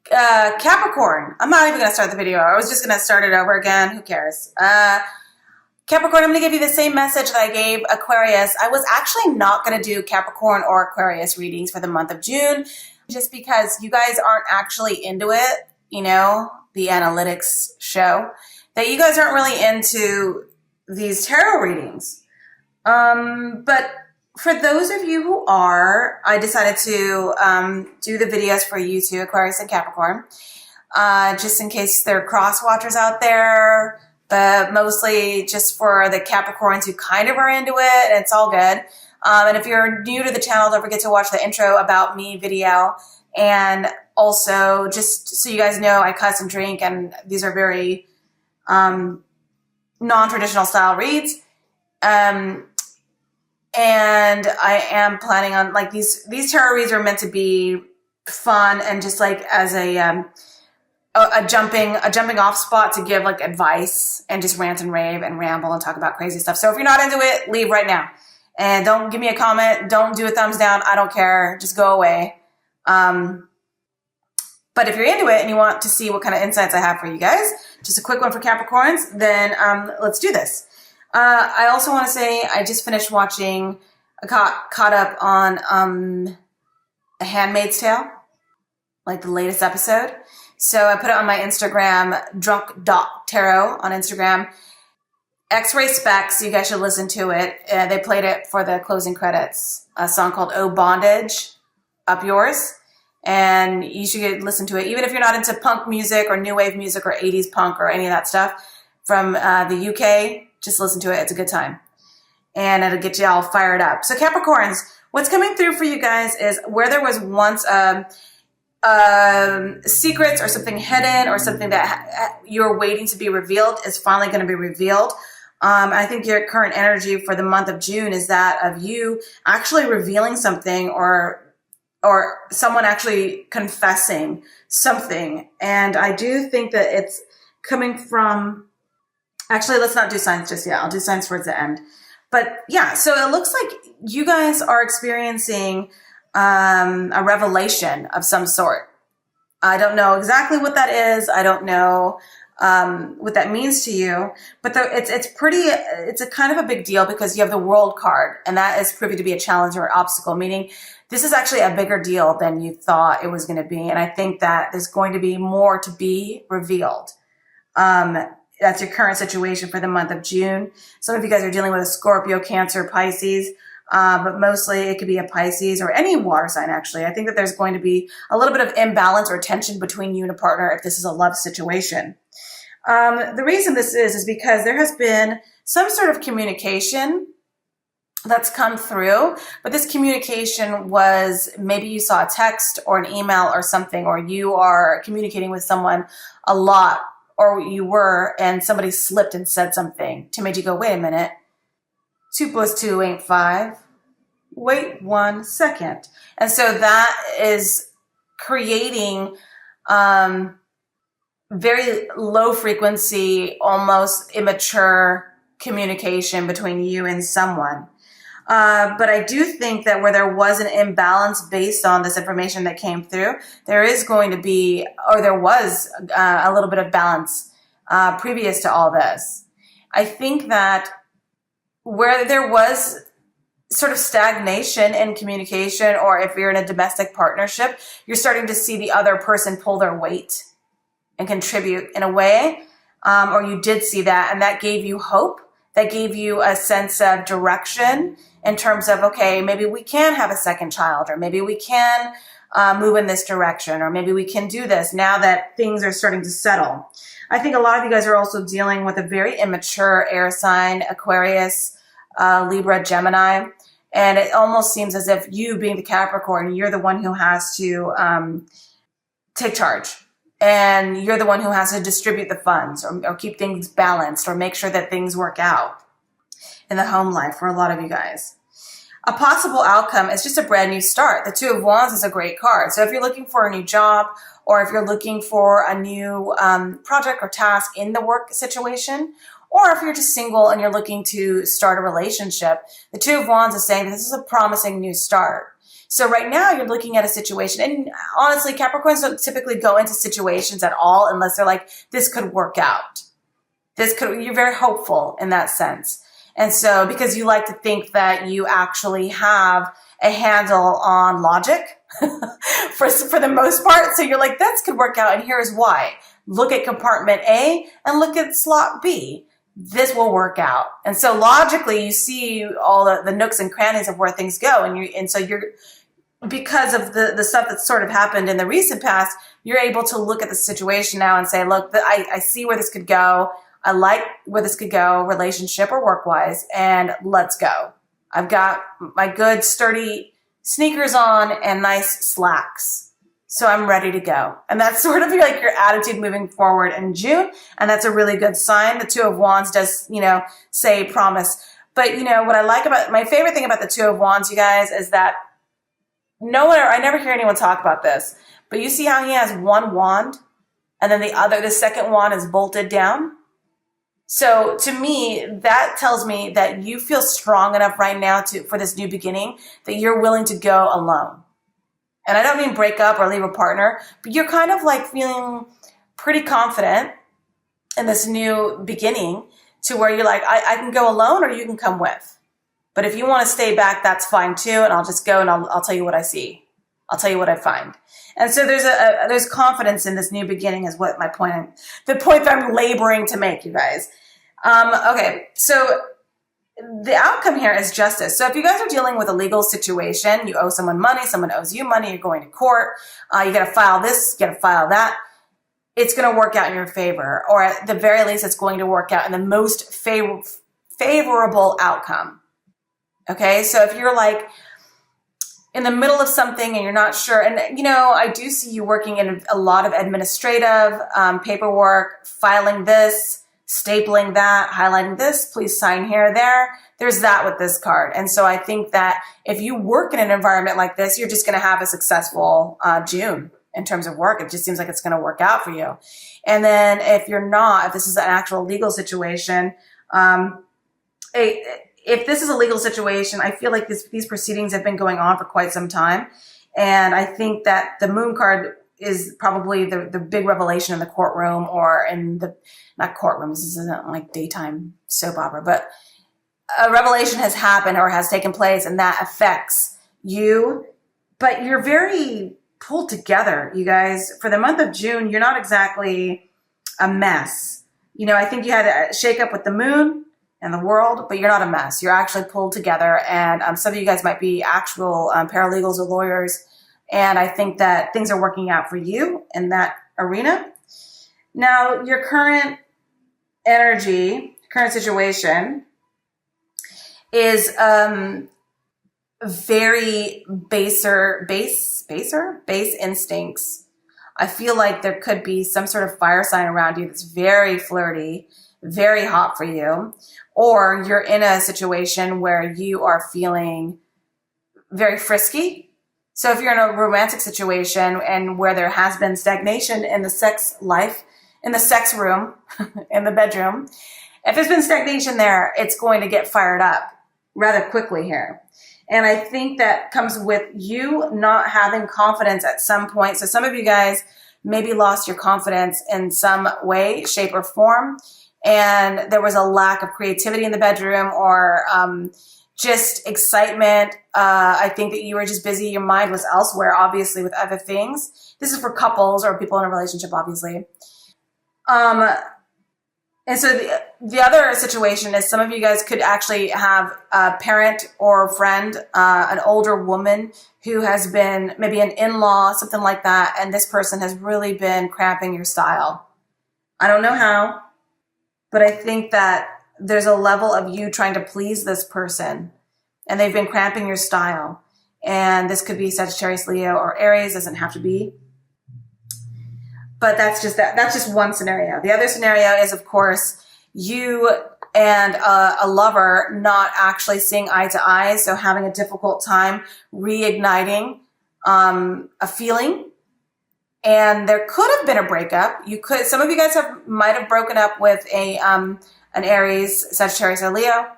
Capricorn. I'm not even going to start the video. I was just going to start it over again. Who cares? Capricorn, I'm going to give you the same message that I gave Aquarius. I was actually not going to do Capricorn or Aquarius readings for the month of June, just because you guys aren't actually into it, you know, the analytics show, that you guys aren't really into these tarot readings. But for those of you who are, I decided to do the videos for you two, Aquarius and Capricorn, just in case there are cross watchers out there, but mostly just for the Capricorns who kind of are into it, and it's all good. And if you're new to the channel, don't forget to watch the intro about me video. And also, just so you guys know, I cuss and drink, and these are very non-traditional style reads. And I am planning on, like, these tarot reads are meant to be fun and just like as a jumping off spot to give like advice and just rant and rave and ramble and talk about crazy stuff. So if you're not into it, leave right now. And don't give me a comment. Don't do a thumbs down. I don't care. Just go away. But if you're into it and you want to see what kind of insights I have for you guys, just a quick one for Capricorns, then let's do this. I also want to say I just finished watching, I caught up on A Handmaid's Tale, like the latest episode. So I put it on my Instagram, drunk.tarot on Instagram. X-Ray Specs, you guys should listen to it. They played it for the closing credits, a song called Oh Bondage, Up Yours. And you should listen to it. Even if you're not into punk music or new wave music or 80s punk or any of that stuff from the UK, just listen to it. It's a good time. And it'll get you all fired up. So Capricorns, what's coming through for you guys is where there was once secrets or something hidden or something that you're waiting to be revealed is finally going to be revealed. I think your current energy for the month of June is that of you actually revealing something or someone actually confessing something. And I do think that it's coming from, actually, let's not do signs just yet. I'll do signs towards the end. But yeah, so it looks like you guys are experiencing a revelation of some sort. I don't know exactly what that is. I don't know what that means to you, but it's a kind of a big deal because you have the World card, and that is proving to be a challenge or obstacle, meaning this is actually a bigger deal than you thought it was going to be. And I think that there's going to be more to be revealed. That's your current situation for the month of June. Some of you guys are dealing with a Scorpio, Cancer, Pisces. But mostly it could be a Pisces or any water sign, actually. I think that there's going to be a little bit of imbalance or tension between you and a partner if this is a love situation. The reason this is because there has been some sort of communication that's come through, but this communication was maybe you saw a text or an email or something, or you are communicating with someone a lot, or you were, and somebody slipped and said something to make you go, wait a minute. 2 + 2 ain't 5. Wait 1 second. And so that is creating very low frequency, almost immature communication between you and someone. But I do think that where there was an imbalance based on this information that came through, there is going to be, or there was a little bit of balance previous to all this. I think that where there was sort of stagnation in communication, or if you're in a domestic partnership, you're starting to see the other person pull their weight and contribute in a way, or you did see that, and that gave you hope, that gave you a sense of direction in terms of, okay, maybe we can have a second child, or maybe we can move in this direction, or maybe we can do this now that things are starting to settle. I think a lot of you guys are also dealing with a very immature air sign, Aquarius, Libra, Gemini. And it almost seems as if you being the Capricorn, you're the one who has to take charge. And you're the one who has to distribute the funds or keep things balanced or make sure that things work out in the home life for a lot of you guys. A possible outcome is just a brand new start. The 2 of Wands is a great card. So if you're looking for a new job, or if you're looking for a new project or task in the work situation, or if you're just single and you're looking to start a relationship, the 2 of Wands is saying that this is a promising new start. So right now you're looking at a situation, and honestly, Capricorns don't typically go into situations at all unless they're like, this could work out. You're very hopeful in that sense. And so because you like to think that you actually have a handle on logic for the most part. So you're like, this could work out. And here's why. Look at compartment A and look at slot B. This will work out. And so logically, you see all the nooks and crannies of where things go. And so you're, because of the stuff that's sort of happened in the recent past, you're able to look at the situation now and say, look, I see where this could go. I like where this could go, relationship or work-wise, and let's go. I've got my good, sturdy sneakers on and nice slacks. So I'm ready to go. And that's sort of like your attitude moving forward in June. And that's a really good sign. The Two of Wands does, say promise. But, what I like about, my favorite thing about the Two of Wands, you guys, is that I never hear anyone talk about this, but you see how he has one wand and then the second wand is bolted down? So to me, that tells me that you feel strong enough right now for this new beginning that you're willing to go alone. And I don't mean break up or leave a partner, but you're kind of like feeling pretty confident in this new beginning to where you're like, I can go alone or you can come with. But if you want to stay back, that's fine too. And I'll just go and I'll tell you what I see. I'll tell you what I find. And so there's confidence in this new beginning is what the point that I'm laboring to make, you guys. Okay, so the outcome here is justice. So if you guys are dealing with a legal situation, you owe someone money, someone owes you money, you're going to court, you got to file this, you got to file that, it's going to work out in your favor. Or at the very least, it's going to work out in the most favorable outcome. Okay, so if you're like in the middle of something and you're not sure, and I do see you working in a lot of administrative paperwork, filing this, stapling that, highlighting this, please sign here, there. There's that with this card. And so I think that if you work in an environment like this, you're just going to have a successful June in terms of work. It just seems like it's going to work out for you. And then if you're not, if this is an actual legal situation, if this is a legal situation, I feel like these proceedings have been going on for quite some time. And I think that the Moon card is probably the big revelation in the courtroom or in not courtroom, this isn't like daytime soap opera, but a revelation has happened or has taken place and that affects you. But you're very pulled together, you guys. For the month of June, you're not exactly a mess. I think you had a shake up with the moon and the world, but you're not a mess. You're actually pulled together. And some of you guys might be actual paralegals or lawyers. And I think that things are working out for you in that arena. Now, your current energy, current situation is very base instincts. I feel like there could be some sort of fire sign around you that's very flirty, very hot for you. Or you're in a situation where you are feeling very frisky. So if you're in a romantic situation and where there has been stagnation in the sex life, in the sex room, in the bedroom, if there's been stagnation there, it's going to get fired up rather quickly here. And I think that comes with you not having confidence at some point. So some of you guys maybe lost your confidence in some way, shape, or form. And there was a lack of creativity in the bedroom or just excitement. I think that you were just busy. Your mind was elsewhere, obviously, with other things. This is for couples or people in a relationship, obviously. And so the other situation is some of you guys could actually have a parent or friend, an older woman who has been maybe an in-law, something like that. And this person has really been cramping your style. I don't know how, but I think that there's a level of you trying to please this person and they've been cramping your style. And this could be Sagittarius, Leo, or Aries, doesn't have to be. But that's just one scenario. The other scenario is, of course, you and a lover not actually seeing eye to eye. So having a difficult time reigniting a feeling. And there could have been a breakup. Some of you guys might have broken up with an Aries, Sagittarius, or Leo.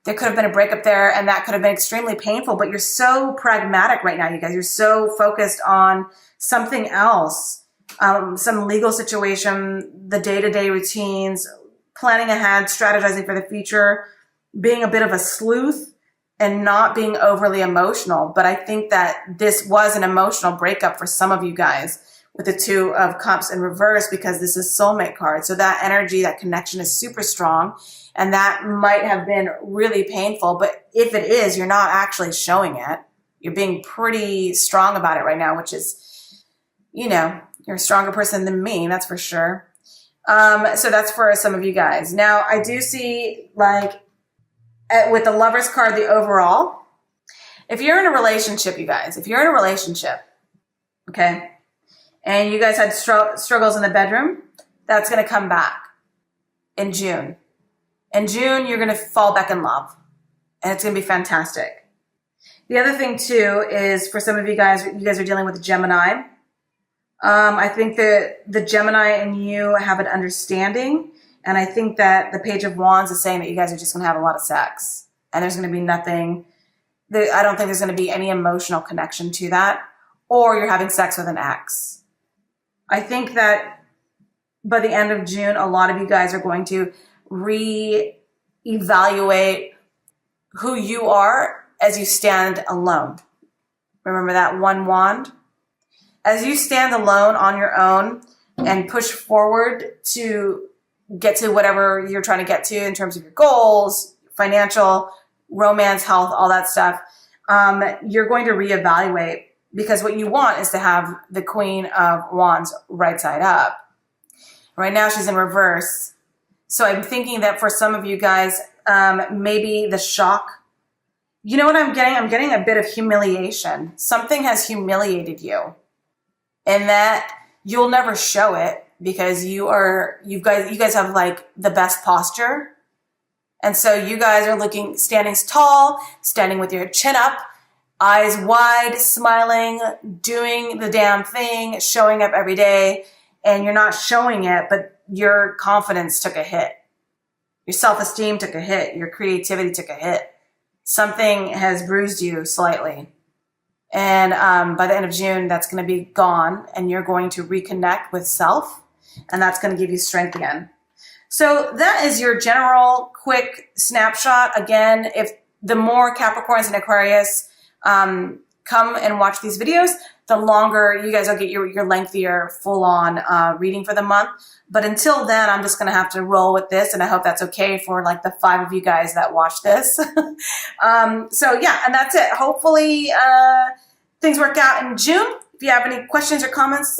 There could have been a breakup there, and that could have been extremely painful, but you're so pragmatic right now, you guys. You're so focused on something else, some legal situation, the day-to-day routines, planning ahead, strategizing for the future, being a bit of a sleuth, and not being overly emotional. But I think that this was an emotional breakup for some of you guys with the Two of Cups in reverse, because this is soulmate card. So that energy, that connection is super strong, and that might have been really painful. But if it is, you're not actually showing it. You're being pretty strong about it right now, which is, you know, you're a stronger person than me, that's for sure. So that's for some of you guys. Now, I do see, like, with the Lovers card, the overall, if you're in a relationship, you guys, if you're in a relationship, okay, and you guys had struggles in the bedroom, that's going to come back in June. In June, you're going to fall back in love, and it's going to be fantastic. The other thing, too, is for some of you guys are dealing with Gemini. I think that the Gemini and you have an understanding. And I think that the Page of Wands is saying that you guys are just going to have a lot of sex. And there's going to be nothing, I don't think there's going to be any emotional connection to that. Or you're having sex with an ex. I think that by the end of June, a lot of you guys are going to reevaluate who you are as you stand alone. Remember that one wand? As you stand alone on your own and push forward to get to whatever you're trying to get to in terms of your goals, financial, romance, health, all that stuff, you're going to reevaluate, because what you want is to have the Queen of Wands right side up. Right now she's in reverse. So I'm thinking that for some of you guys, maybe the shock, you know what I'm getting? I'm getting a bit of humiliation. Something has humiliated you, and that you'll never show it, because you guys have like the best posture. And so you guys are standing tall, standing with your chin up, eyes wide, smiling, doing the damn thing, showing up every day, and you're not showing it, but your confidence took a hit. Your self-esteem took a hit. Your creativity took a hit. Something has bruised you slightly. And by the end of June, that's going to be gone, and you're going to reconnect with self, and that's going to give you strength again. So that is your general quick snapshot. Again, if the more Capricorns and Aquarius come and watch these videos, the longer you guys will get your lengthier full-on reading for the month. But until then, I'm just going to have to roll with this, and I hope that's okay for like the 5 of you guys that watch this. So yeah, and that's it. Hopefully things work out in June. If you have any questions or comments,